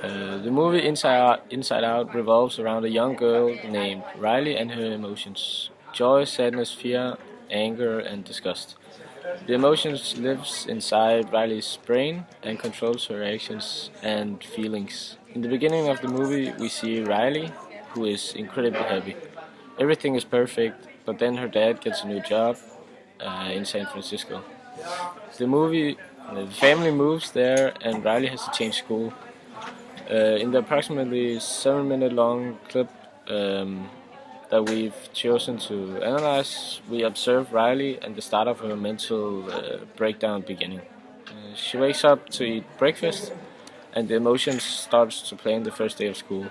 The movie Inside Out revolves around a young girl named Riley and her emotions: joy, sadness, fear, anger, and disgust. The emotions lives inside Riley's brain and controls her actions and feelings. In the beginning of the movie, we see Riley, who is incredibly happy. Everything is perfect, but then her dad gets a new job in San Francisco. The family moves there, and Riley has to change school. In the approximately 7 minute long clip that we've chosen to analyze, we observe Riley and the start of her mental breakdown beginning. She wakes up to eat breakfast, and the emotions starts to play in the first day of school.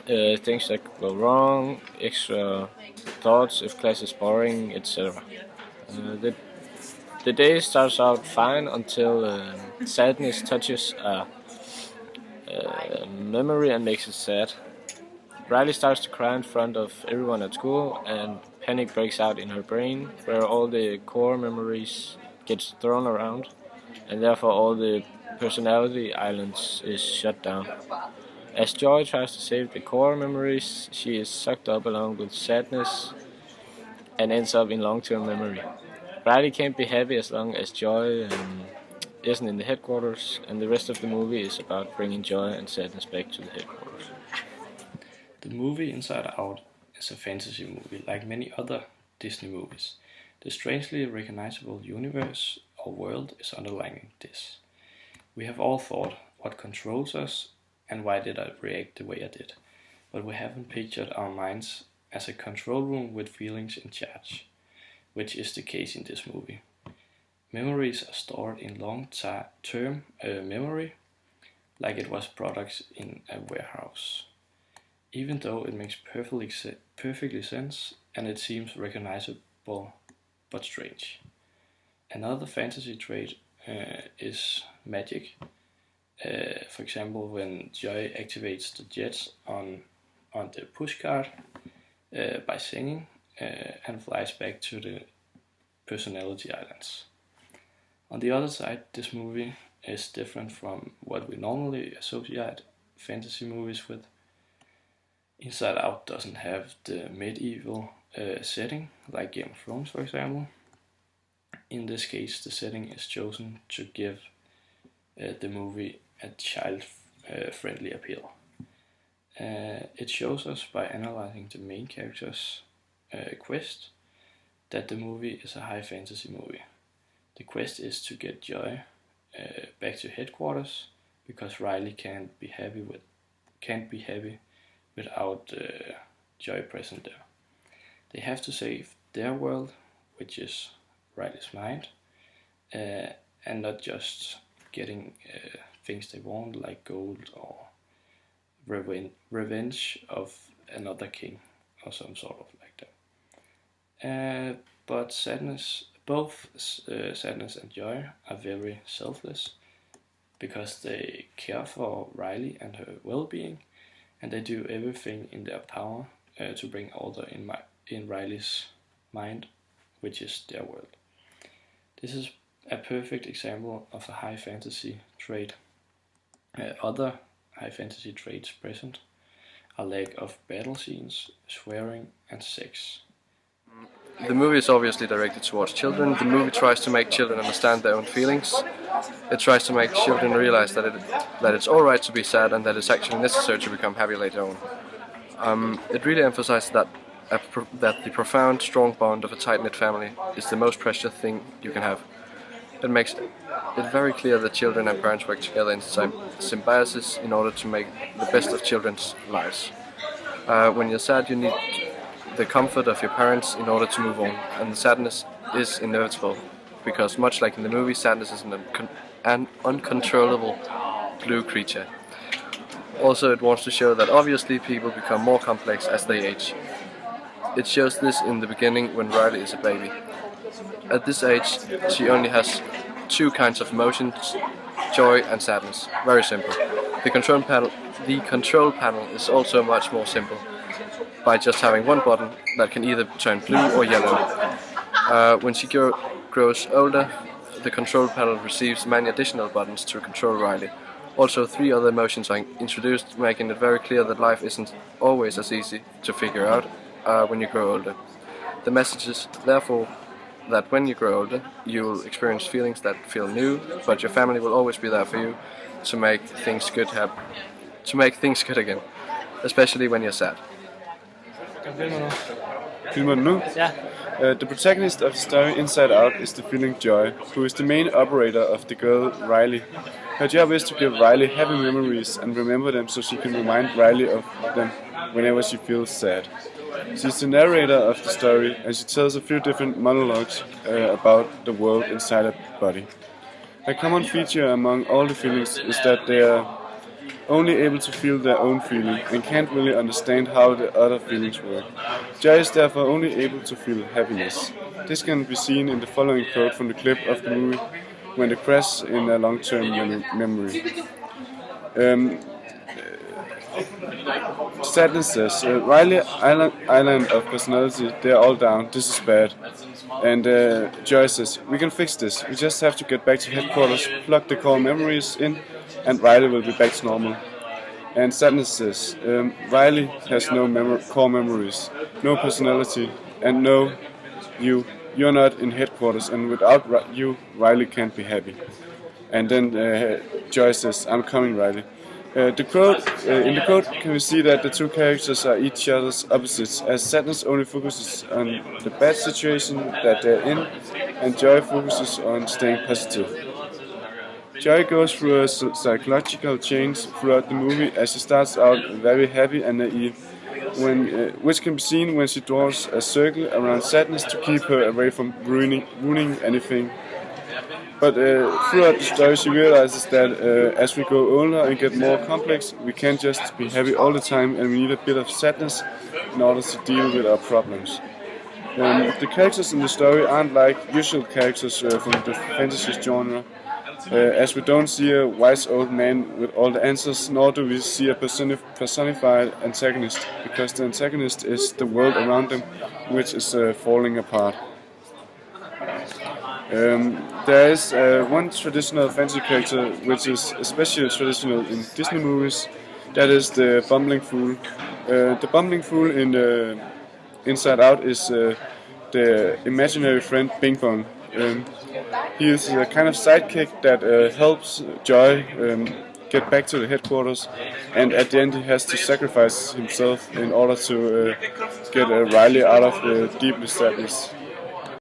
Things that go wrong, extra thoughts if class is boring, etc. The day starts out fine until sadness touches a memory and makes it sad. Riley starts to cry in front of everyone at school, and panic breaks out in her brain, where all the core memories gets thrown around, and therefore all the personality islands is shut down. As Joy tries to save the core memories, she is sucked up along with sadness and ends up in long-term memory. Riley can't be happy as long as Joy isn't in the headquarters, and the rest of the movie is about bringing joy and sadness back to the headquarters. The movie Inside Out is a fantasy movie like many other Disney movies. The strangely recognizable universe or world is underlying this. We have all thought, what controls us and why did I react the way I did? But we haven't pictured our minds as a control room with feelings in charge, which is the case in this movie. Memories are stored in long-term memory, like it was products in a warehouse. Even though it makes perfectly sense and it seems recognizable but strange. Another fantasy trait is magic. For example, when Joy activates the jets on the pushcart by singing and flies back to the personality islands. On the other side, this movie is different from what we normally associate fantasy movies with. Inside Out doesn't have the medieval setting, like Game of Thrones for example. In this case, the setting is chosen to give the movie a child-friendly appeal. It shows us by analyzing the main character's quest that the movie is a high fantasy movie. The quest is to get Joy back to headquarters because Riley can't be happy without Joy present there. They have to save their world, which is Riley's mind, and not just getting things they want like gold or revenge of another king or some sort of like that. But both sadness and joy are very selfless because they care for Riley and her well-being, and they do everything in their power to bring order in Riley's mind, which is their world. This is a perfect example of a high fantasy trait. Other high fantasy traits present are lack of battle scenes, swearing, and sex. The movie is obviously directed towards children. The movie tries to make children understand their own feelings. It tries to make children realize that it's alright to be sad and that it's actually necessary to become happy later on. It really emphasizes that the profound, strong bond of a tight-knit family is the most precious thing you can have. It makes it very clear that children and parents work together in symbiosis in order to make the best of children's lives. When you're sad, you need the comfort of your parents in order to move on, and the sadness is inevitable, because much like in the movie, sadness is an uncontrollable blue creature. Also, it wants to show that obviously people become more complex as they age. It shows this in the beginning when Riley is a baby. At this age, she only has two kinds of emotions, joy and sadness. Very simple. The control panel is also much more simple, by just having one button that can either turn blue or yellow. When she grows older, the control panel receives many additional buttons to control Riley. Also, 3 other emotions are introduced, making it very clear that life isn't always as easy to figure out when you grow older. The message is therefore that when you grow older, you'll experience feelings that feel new, but your family will always be there for you to make things good again, especially when you're sad. Filmer den nu? Ja. The protagonist of the story Inside Out is the feeling Joy, who is the main operator of the girl Riley. Her job is to give Riley happy memories and remember them so she can remind Riley of them whenever she feels sad. She's the narrator of the story and she tells a few different monologues about the world inside her body. A common feature among all the feelings is that they are only able to feel their own feeling and can't really understand how the other feelings work. Joy is therefore only able to feel happiness. This can be seen in the following quote from the clip of the movie when they crash in a long-term memory. Sadness says, Riley, island of personality, they're all down, this is bad. And Joy says, we can fix this, we just have to get back to headquarters, plug the core memories in, and Riley will be back to normal. And Sadness says, Riley has no core memories, no personality, and no you're not in headquarters, and without you, Riley can't be happy. And then Joy says, I'm coming, Riley. In the quote can we see that the 2 characters are each other's opposites, as Sadness only focuses on the bad situation that they're in, and Joy focuses on staying positive. Joy goes through a psychological change throughout the movie as she starts out very happy and naive, which can be seen when she draws a circle around Sadness to keep her away from ruining anything. But throughout the story she realizes that as we grow older and get more complex, we can't just be happy all the time and we need a bit of sadness in order to deal with our problems. The characters in the story aren't like usual characters from the fantasy genre, as we don't see a wise old man with all the answers, nor do we see a personified antagonist, because the antagonist is the world around them, which is falling apart. There is one traditional fantasy character which is especially traditional in Disney movies, that is the bumbling fool. The bumbling fool in Inside Out is the imaginary friend Bing Bong. He is a kind of sidekick that helps Joy get back to the headquarters, and at the end he has to sacrifice himself in order to get Riley out of the deepest sadness.